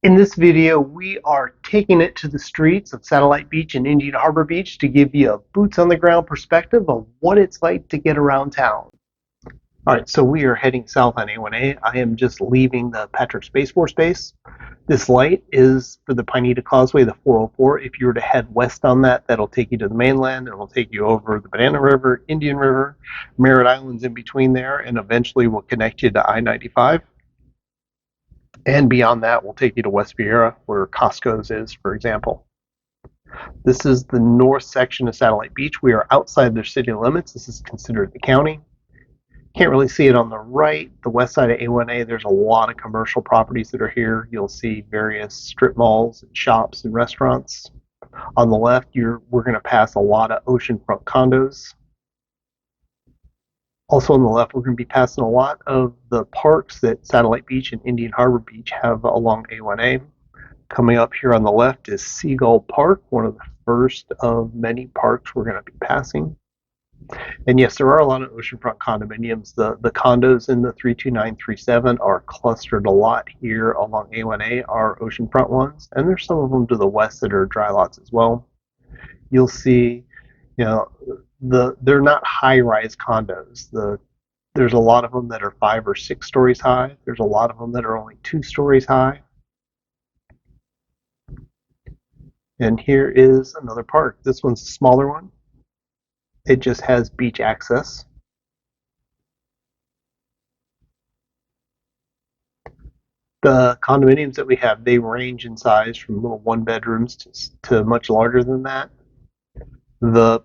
In this video, we are taking it to the streets of Satellite Beach and Indian Harbor Beach to give you a boots on the ground perspective of what it's like to get around town. All right, so we are heading south on A1A. I am just leaving the Patrick Space Force Base. This light is for the Pineda Causeway, the 404. If you were to head west on that, that'll take you to the mainland. It'll take you over the Banana River, Indian River, Merritt Islands in between there, and eventually will connect you to I-95. And beyond that, we'll take you to West Viera, where Costco's is, for example. This is the north section of Satellite Beach. We are outside their city limits. This is considered the county. Can't really see it on the right. The west side of A1A, there's a lot of commercial properties that are here. You'll see various strip malls and shops and restaurants. On the left, we're going to pass a lot of oceanfront condos. Also on the left, we're going to be passing a lot of the parks that Satellite Beach and Indian Harbor Beach have along A1A. Coming up here on the left is Seagull Park, one of the first of many parks we're going to be passing. And yes, there are a lot of oceanfront condominiums. The condos in the 32937 are clustered a lot here along A1A, are oceanfront ones, and there's some of them to the west that are dry lots as well. You'll see, they're not high-rise condos. There's a lot of them that are 5 or 6 stories high. There's a lot of them that are only 2 stories high. And here is another park. This one's a smaller one. It just has beach access. The condominiums that we have, they range in size from little 1-bedrooms to much larger than that. The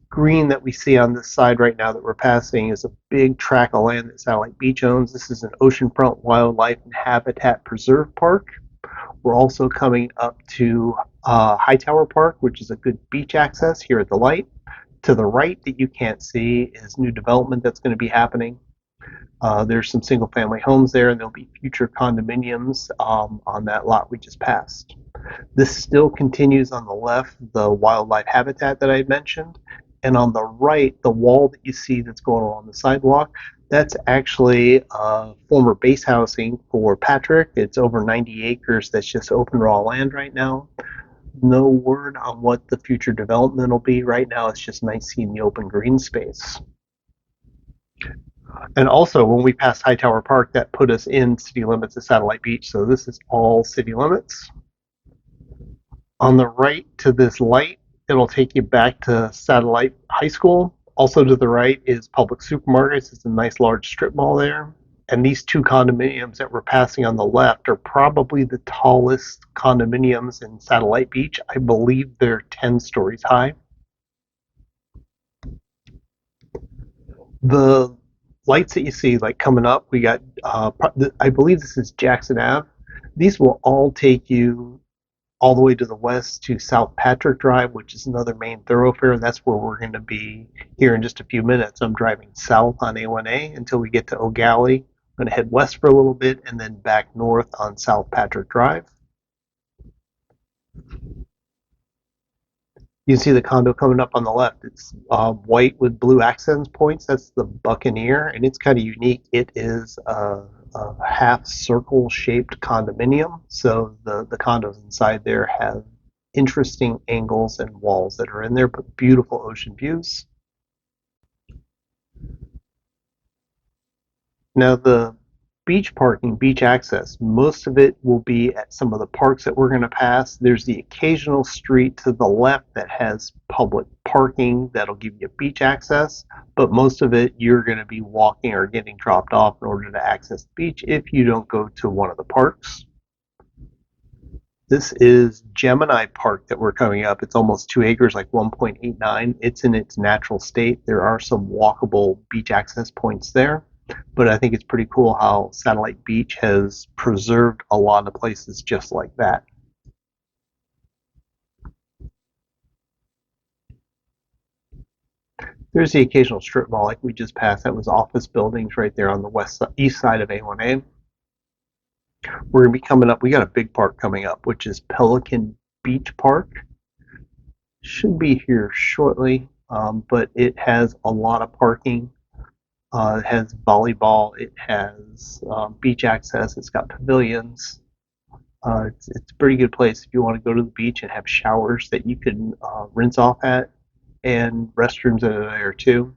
green that we see on this side right now that we're passing is a big tract of land that Satellite Beach owns. This is an oceanfront wildlife and habitat preserve park. We're also coming up to Hightower Park, which is a good beach access here at the light. To the right that you can't see is new development that's going to be happening. There's some single family homes there, and there'll be future condominiums on that lot we just passed. This still continues on the left, the wildlife habitat that I had mentioned, and on the right, the wall that you see that's going along the sidewalk, that's actually former base housing for Patrick. It's over 90 acres that's just open raw land right now. No word on what the future development will be. Right now, it's just nice seeing the open green space. And also, when we passed Hightower Park, that put us in city limits of Satellite Beach, so this is all city limits. On the right to this light, it'll take you back to Satellite High School. Also to the right is Public Supermarkets. It's a nice large strip mall there. And these 2 condominiums that we're passing on the left are probably the tallest condominiums in Satellite Beach. I believe they're 10 stories high. The lights that you see like coming up, we got, I believe this is Jackson Ave. These will all take you all the way to the west to South Patrick Drive, which is another main thoroughfare. That's where we're going to be here in just a few minutes. I'm driving south on A1A until we get to Eau Gallie. I'm going to head west for a little bit and then back north on South Patrick Drive. You can see the condo coming up on the left. It's white with blue accent points. That's the Buccaneer, and it's kind of unique. It is a half circle shaped condominium, so the condos inside there have interesting angles and walls that are in there, but beautiful ocean views. Now the beach parking, beach access, most of it will be at some of the parks that we're going to pass. There's the occasional street to the left that has public parking that'll give you beach access, but most of it you're going to be walking or getting dropped off in order to access the beach if you don't go to one of the parks. This is Gemini Park that we're coming up. It's almost 2 acres, like 1.89. It's in its natural state. There are some walkable beach access points there. But I think it's pretty cool how Satellite Beach has preserved a lot of places just like that. There's the occasional strip mall like we just passed. That was office buildings right there on the east side of A1A. We're going to be coming up. We got a big park coming up, which is Pelican Beach Park. Should be here shortly, but it has a lot of parking. It has volleyball, it has beach access, it's got pavilions. It's a pretty good place if you want to go to the beach and have showers that you can rinse off at, and restrooms that are there too.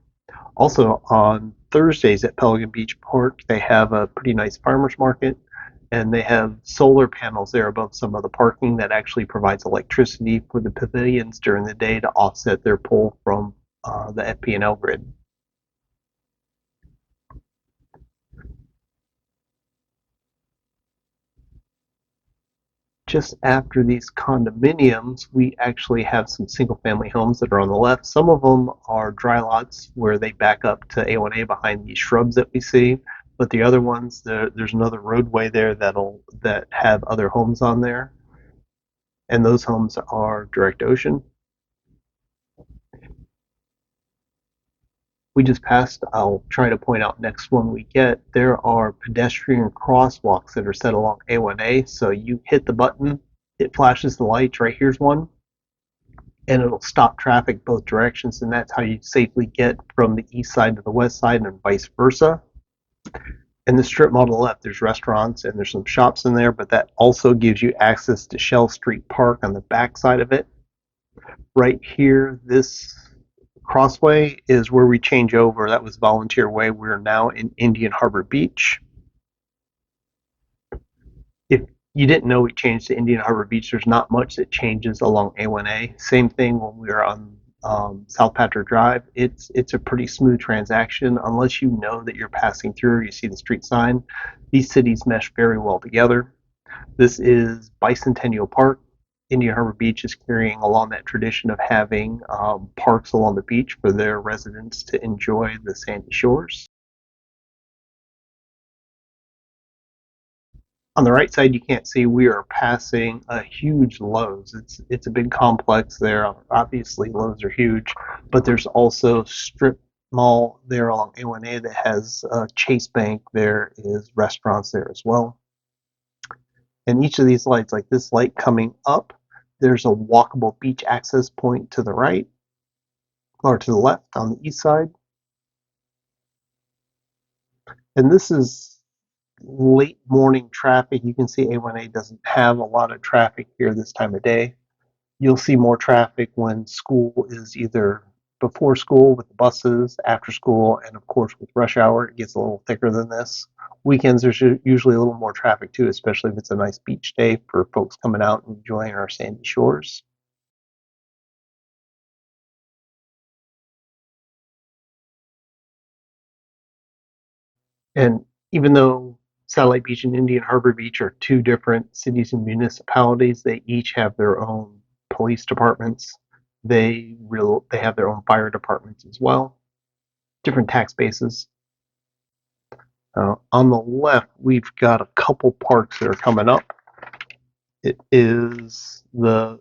Also, on Thursdays at Pelican Beach Park, they have a pretty nice farmers market, and they have solar panels there above some of the parking that actually provides electricity for the pavilions during the day to offset their pull from the FP&L grid. Just after these condominiums, we actually have some single family homes that are on the left. Some of them are dry lots where they back up to A1A behind these shrubs that we see. But the other ones, there's another roadway there that have other homes on there, and those homes are direct ocean. We just passed, I'll try to point out next one we get, there are pedestrian crosswalks that are set along A1A. So you hit the button, it flashes the lights. Right here's one, and it'll stop traffic both directions, and that's how you safely get from the east side to the west side and vice versa. In the strip mall to the left, there's restaurants and there's some shops in there, but that also gives you access to Shell Street Park on the back side of it. Right here, this crossway is where we change over. That was Volunteer Way. We're now in Indian Harbor Beach. If you didn't know we changed to Indian Harbor Beach, there's not much that changes along A1A. Same thing when we were on South Patrick Drive. It's a pretty smooth transaction unless you know that you're passing through. You see the street sign. These cities mesh very well together. This is Bicentennial Park. Indian Harbor Beach is carrying along that tradition of having parks along the beach for their residents to enjoy the sandy shores. On the right side, you can't see we are passing a huge Lowe's. It's a big complex there. Obviously, Lowe's are huge, but there's also strip mall there along A1A that has Chase Bank. There is restaurants there as well. And each of these lights, like this light coming up, there's a walkable beach access point to the right or to the left on the east side. And this is late morning traffic. You can see A1A doesn't have a lot of traffic here this time of day. You'll see more traffic when school is either before school with the buses, after school, and of course with rush hour, it gets a little thicker than this. Weekends, there's usually a little more traffic too, especially if it's a nice beach day for folks coming out and enjoying our sandy shores. And even though Satellite Beach and Indian Harbor Beach are two different cities and municipalities, they each have their own police departments. They have their own fire departments as well. Different tax bases. On the left, we've got a couple parks that are coming up. It is the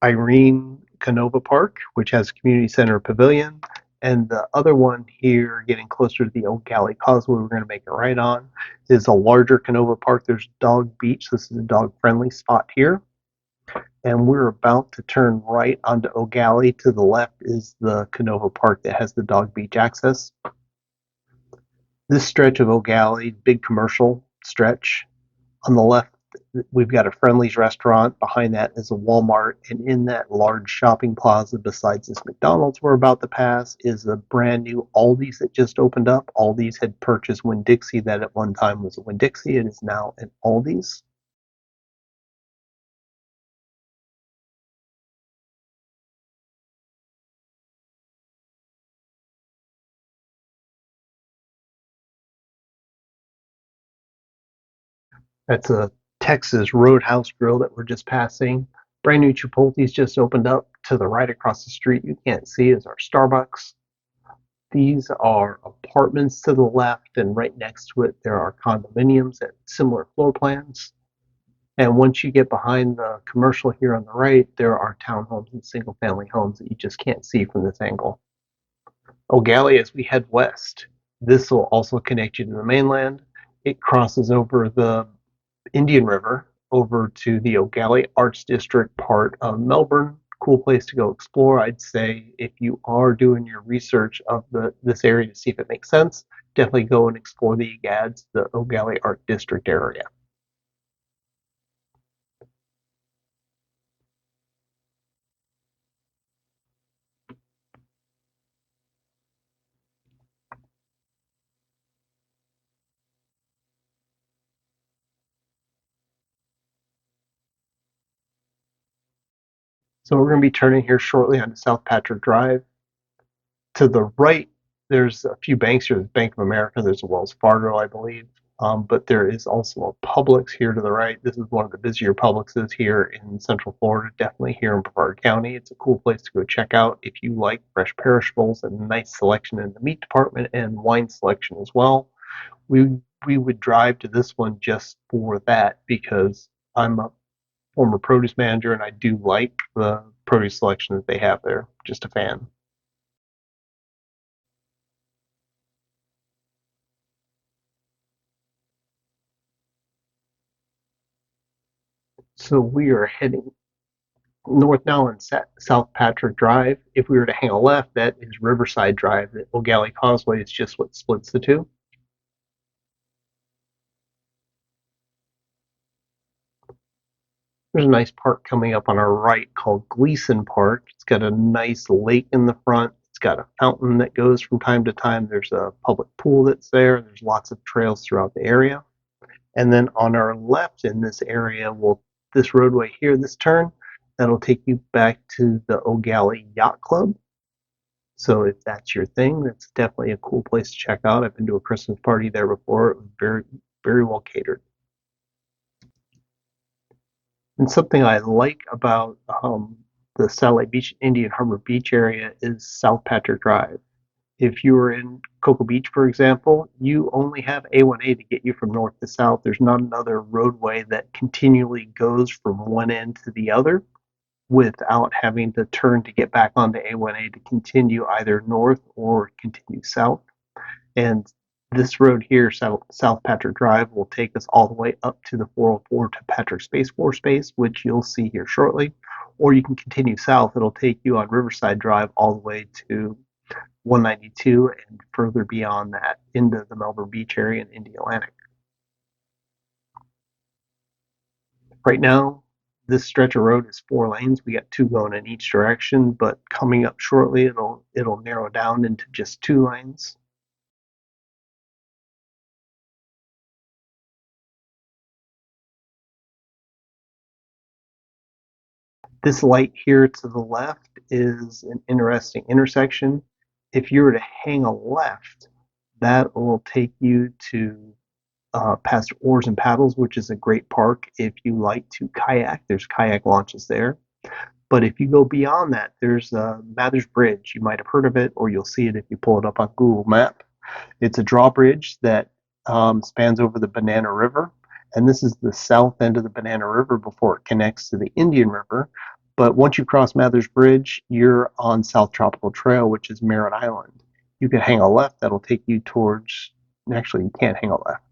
Irene Canova Park, which has a community center pavilion, and the other one here, getting closer to the Eau Gallie Causeway, we're going to make it right on, is a larger Canova Park. There's Dog Beach. This is a dog-friendly spot here, and we're about to turn right onto Eau Gallie. To the left is the Canova Park that has the Dog Beach access. This stretch of Eau Gallie, big commercial stretch. On the left, we've got a Friendly's restaurant. Behind that is a Walmart. And in that large shopping plaza, besides this McDonald's we're about to pass, is a brand new Aldi's that just opened up. Aldi's had purchased Winn-Dixie, that at one time was a Winn-Dixie. It is now an Aldi's. That's a Texas Roadhouse Grill that we're just passing. Brand new Chipotle's just opened up to the right across the street. You can't see is our Starbucks. These are apartments to the left, and right next to it, there are condominiums at similar floor plans. And once you get behind the commercial here on the right, there are townhomes and single family homes that you just can't see from this angle. Eau Gallie, as we head west, this will also connect you to the mainland. It crosses over the Indian River over to the Eau Gallie Arts District part of Melbourne. Cool place to go explore. I'd say if you are doing your research of this area to see if it makes sense, definitely go and explore the EGADS, the Eau Gallie Art District area. So we're going to be turning here shortly onto South Patrick Drive. To the right, there's a few banks here. There's Bank of America, there's a Wells Fargo, I believe. But there is also a Publix here to the right. This is one of the busier Publixes here in Central Florida, definitely here in Brevard County. It's a cool place to go check out if you like fresh perishables and a nice selection in the meat department and wine selection as well. We we would drive to this one just for that because I'm a former produce manager and I do like the produce selection that they have there. Just a fan. So we are heading north now on South Patrick Drive. If we were to hang a left, that is Riverside Drive. The Eau Gallie Causeway is just what splits the two. There's a nice park coming up on our right called Gleason Park. It's got a nice lake in the front. It's got a fountain that goes from time to time. There's a public pool that's there. There's lots of trails throughout the area. And then on our left in this area, this roadway here, this turn, that'll take you back to the Eau Gallie Yacht Club. So if that's your thing, that's definitely a cool place to check out. I've been to a Christmas party there before. It was very, very well catered. And something I like about the Satellite Beach, Indian Harbor Beach area is South Patrick Drive. If you were in Cocoa Beach, for example, you only have A1A to get you from north to south. There's not another roadway that continually goes from one end to the other without having to turn to get back onto A1A to continue either north or continue south. And this road here, South Patrick Drive, will take us all the way up to the 404 to Patrick Space Force Base, which you'll see here shortly. Or you can continue south. It'll take you on Riverside Drive all the way to 192 and further beyond that into the Melbourne Beach area and Indian Atlantic. Right now, this stretch of road is 4 lanes. We got two going in each direction, but coming up shortly, it'll narrow down into just 2 lanes. This light here to the left is an interesting intersection. If you were to hang a left, that will take you to past Oars and Paddles, which is a great park if you like to kayak. There's kayak launches there. But if you go beyond that, there's Mathers Bridge. You might have heard of it, or you'll see it if you pull it up on Google Map. It's a drawbridge that spans over the Banana River, and this is the south end of the Banana River before it connects to the Indian River. But once you cross Mathers Bridge, you're on South Tropical Trail, which is Merritt Island. You can hang a left, that'll take you towards, actually, you can't hang a left.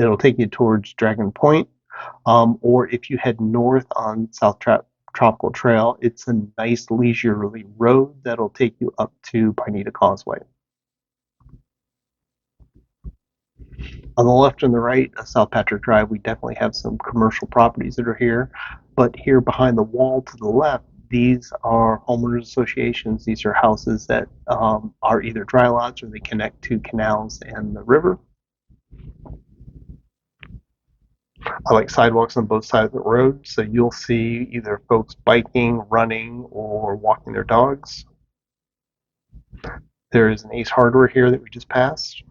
It'll take you towards Dragon Point, or if you head north on Tropical Trail, it's a nice leisurely road that'll take you up to Pineda Causeway. On the left and the right of South Patrick Drive, we definitely have some commercial properties that are here. But here behind the wall to the left, these are homeowners associations. These are houses that are either dry lots or they connect to canals and the river. I like sidewalks on both sides of the road, so you'll see either folks biking, running, or walking their dogs. There is an Ace Hardware here that we just passed.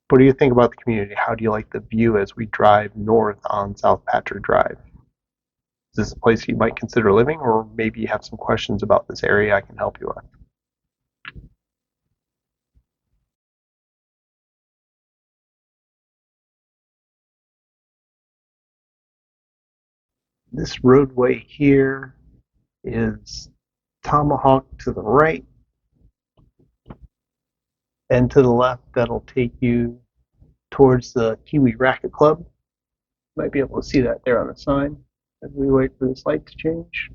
What do you think about the community? How do you like the view as we drive north on South Patrick Drive? Is this a place you might consider living, or maybe you have some questions about this area I can help you with? This roadway here is Tomahawk to the right, and to the left, that'll take you towards the Kiwi Racket Club. You might be able to see that there on the sign as we wait for this light to change.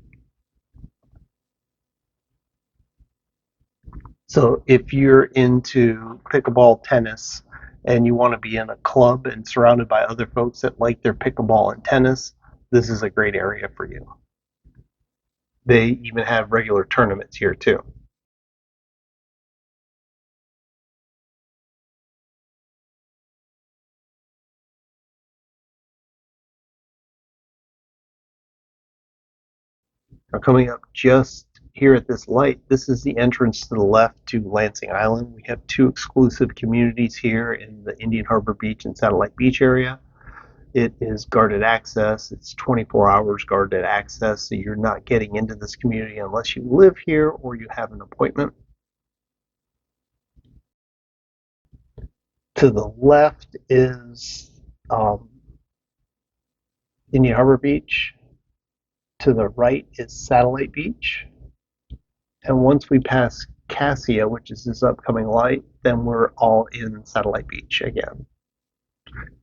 So if you're into pickleball tennis and you want to be in a club and surrounded by other folks that like their pickleball and tennis, this is a great area for you. They even have regular tournaments here too. Now coming up just here at this light, this is the entrance to the left to Lansing Island. We have two exclusive communities here in the Indian Harbor Beach and Satellite Beach area. It is guarded access. It's 24 hours guarded access, so you're not getting into this community unless you live here or you have an appointment. To the left is Indian Harbor Beach. To the right is Satellite Beach. And once we pass Cassia, which is this upcoming light, then we're all in Satellite Beach again.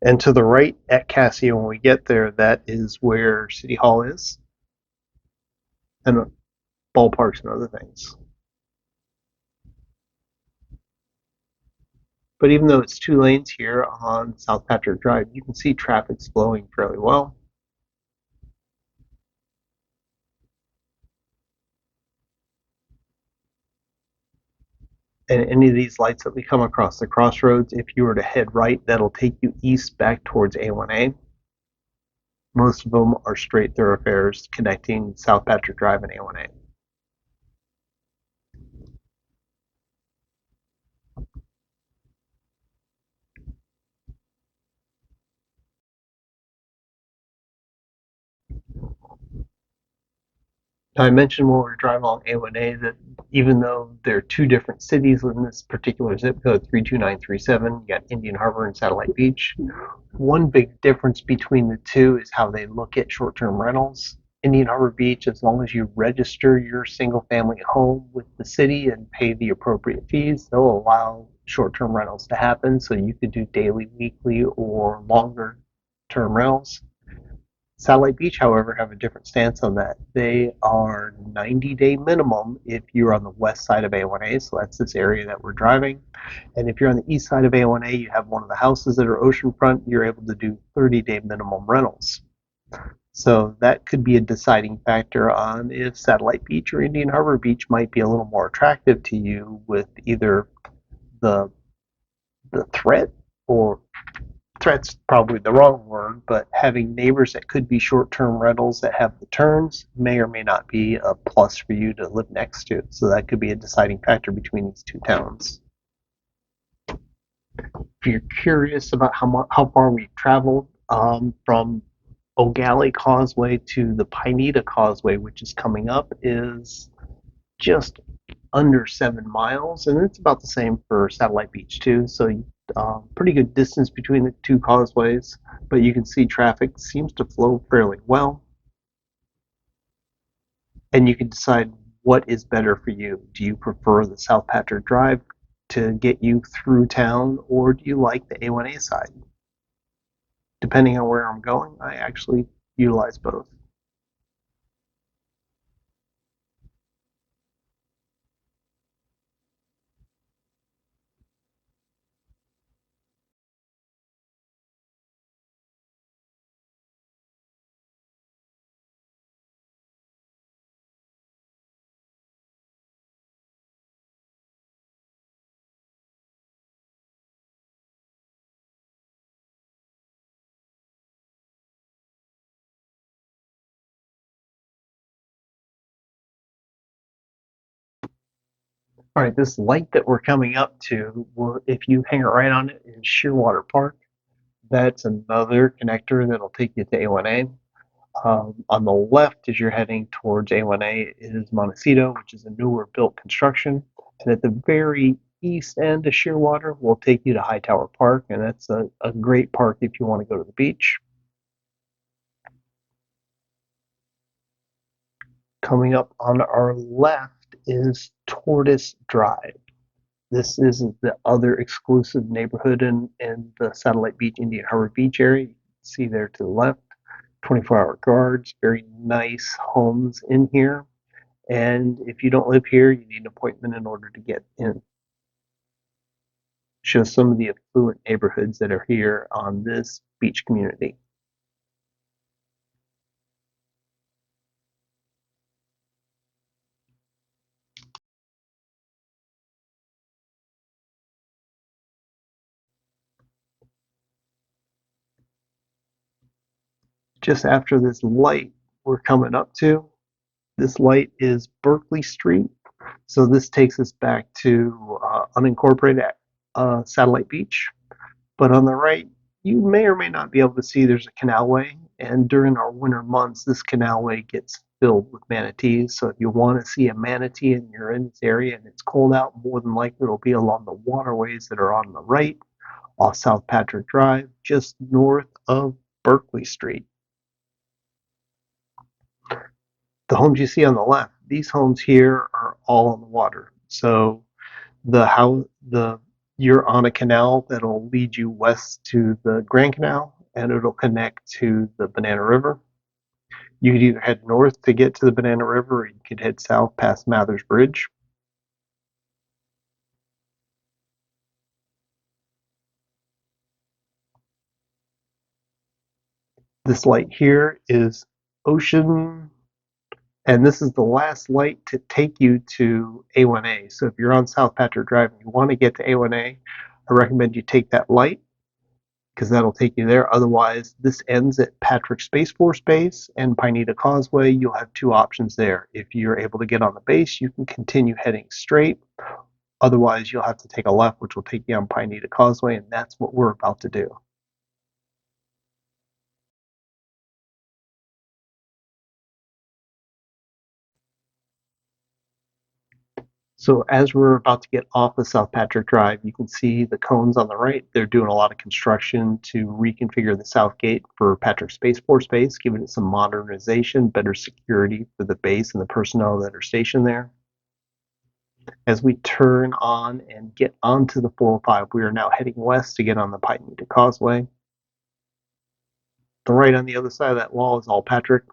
And to the right at Cassia, when we get there, that is where City Hall is, and ballparks and other things. But even though it's two lanes here on South Patrick Drive, you can see traffic's flowing fairly well. And any of these lights that we come across the crossroads, if you were to head right, that'll take you east back towards A1A. Most of them are straight thoroughfares connecting South Patrick Drive and A1A. I mentioned when we were driving along A1A that even though they're two different cities in this particular zip code, 32937, you got Indian Harbor and Satellite Beach. One big difference between the two is how they look at short-term rentals. Indian Harbor Beach, as long as you register your single-family home with the city and pay the appropriate fees, they'll allow short-term rentals to happen, so you could do daily, weekly, or longer-term rentals. Satellite Beach, however, have a different stance on that. They are 90-day minimum if you're on the west side of A1A, so that's this area that we're driving. And if you're on the east side of A1A, you have one of the houses that are oceanfront, you're able to do 30-day minimum rentals. So that could be a deciding factor on if Satellite Beach or Indian Harbor Beach might be a little more attractive to you with either the threat, or threat's probably the wrong word, but having neighbors that could be short-term rentals that have the turns may or may not be a plus for you to live next to. So that could be a deciding factor between these two towns. If you're curious about how far we've traveled from Eau Gallie Causeway to the Pineda Causeway, which is coming up, is just under 7 miles, and it's about the same for Satellite Beach too. So pretty good distance between the two causeways, but you can see traffic seems to flow fairly well, and you can decide what is better for you. Do you prefer the South Patrick Drive to get you through town, or do you like the A1A side? Depending on where I'm going, I actually utilize both. All right, this light that we're coming up to, if you hang right on it, is Shearwater Park. That's another connector that'll take you to A1A. On the left, as you're heading towards A1A, is Montecito, which is a newer built construction. And at the very east end of Shearwater will take you to Hightower Park, and that's a great park if you want to go to the beach. Coming up on our left is Tortoise Drive. This is the other exclusive neighborhood in the Satellite Beach, Indian Harbor Beach area. You can see there to the left, 24-hour guards, very nice homes in here. And if you don't live here, you need an appointment in order to get in. Shows some of the affluent neighborhoods that are here on this beach community. Just after this light we're coming up to, This light is Berkeley Street. So this takes us back to unincorporated Satellite Beach. But on the right, you may or may not be able to see there's a canalway. And during our winter months, this canalway gets filled with manatees. So if you want to see a manatee and you're in this area and it's cold out, more than likely it'll be along the waterways that are on the right off South Patrick Drive, just north of Berkeley Street. The homes you see on the left, these homes here are all on the water. So the you're on a canal that'll lead you west to the Grand Canal and it'll connect to the Banana River. You could either head north to get to the Banana River or you could head south past Mathers Bridge. This light here is Ocean, and this is the last light to take you to A1A. So if you're on South Patrick Drive and you want to get to A1A, I recommend you take that light because that'll take you there. Otherwise, this ends at Patrick Space Force Base and Pineda Causeway. You'll have two options there. If you're able to get on the base, you can continue heading straight. Otherwise, you'll have to take a left, which will take you on Pineda Causeway, and that's what we're about to do. So as we're about to get off of South Patrick Drive, you can see the cones on the right. They're doing a lot of construction to reconfigure the south gate for Patrick Space Force Base, giving it some modernization, better security for the base and the personnel that are stationed there. As we turn on and get onto the 405, we are now heading west to get on the Pineda Causeway. The right on the other side of that wall is all Patrick.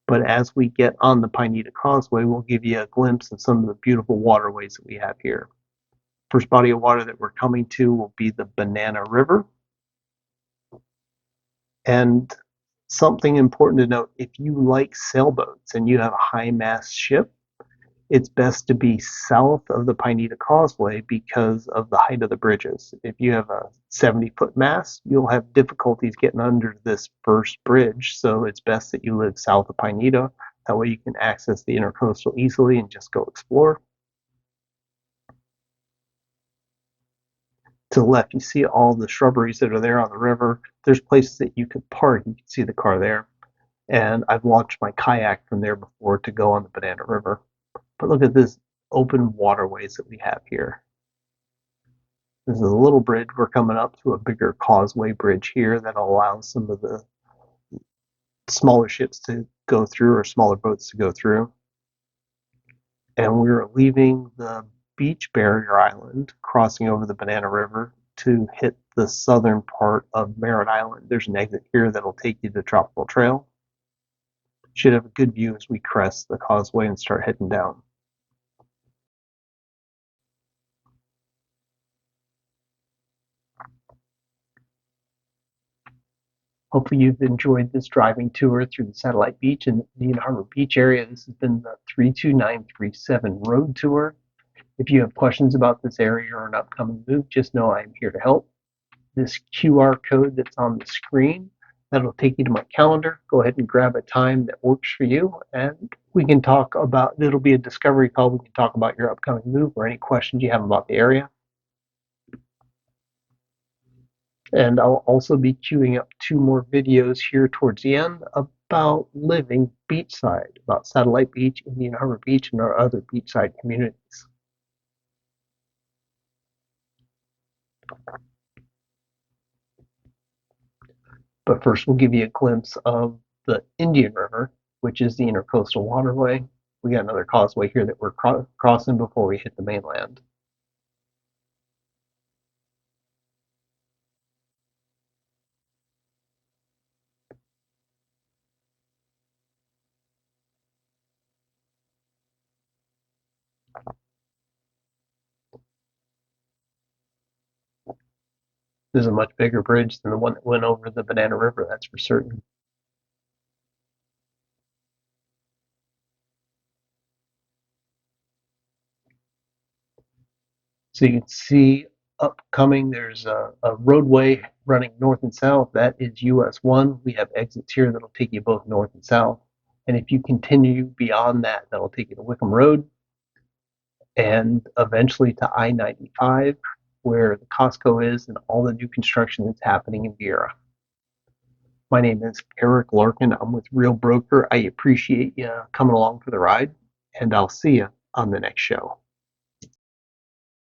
But as we get on the Pineda Causeway, we'll give you a glimpse of some of the beautiful waterways that we have here. First body of water that we're coming to will be the Banana River. And something important to note, if you like sailboats and you have a high mast ship, it's best to be south of the Pineda Causeway because of the height of the bridges. If you have a 70-foot mast, you'll have difficulties getting under this first bridge. So it's best that you live south of Pineda. That way you can access the intracoastal easily and just go explore. To the left, you see all the shrubberies that are there on the river. There's places that you could park. You can see the car there. And I've launched my kayak from there before to go on the Banana River. But look at this open waterways that we have here. This is a little bridge. We're coming up to a bigger causeway bridge here that allows some of the smaller ships to go through or smaller boats to go through. And we're leaving the beach barrier island, crossing over the Banana River to hit the southern part of Merritt Island. There's an exit here that'll take you to Tropical Trail. Should have a good view as we crest the causeway and start heading down. Hopefully you've enjoyed this driving tour through the Satellite Beach and the Indian Harbor Beach area. This has been the 32937 road tour. If you have questions about this area or an upcoming move, just know I'm here to help. This QR code that's on the screen, that'll take you to my calendar. Go ahead and grab a time that works for you and we can talk about, it'll be a discovery call. We can talk about your upcoming move or any questions you have about the area. And I'll also be queuing up 2 more videos here towards the end about living beachside, about Satellite Beach, Indian Harbor Beach, and our other beachside communities. But first, we'll give you a glimpse of the Indian River, which is the intercoastal waterway. We got another causeway here that we're crossing before we hit the mainland. This is a much bigger bridge than the one that went over the Banana River, that's for certain. So you can see upcoming, there's a roadway running north and south. That is US 1. We have exits here that'll take you both north and south. And if you continue beyond that, that'll take you to Wickham Road and eventually to I-95, where the Costco is and all the new construction that's happening in Viera. My name is Eric Larkin. I'm with Real Broker. I appreciate you coming along for the ride, and I'll see you on the next show.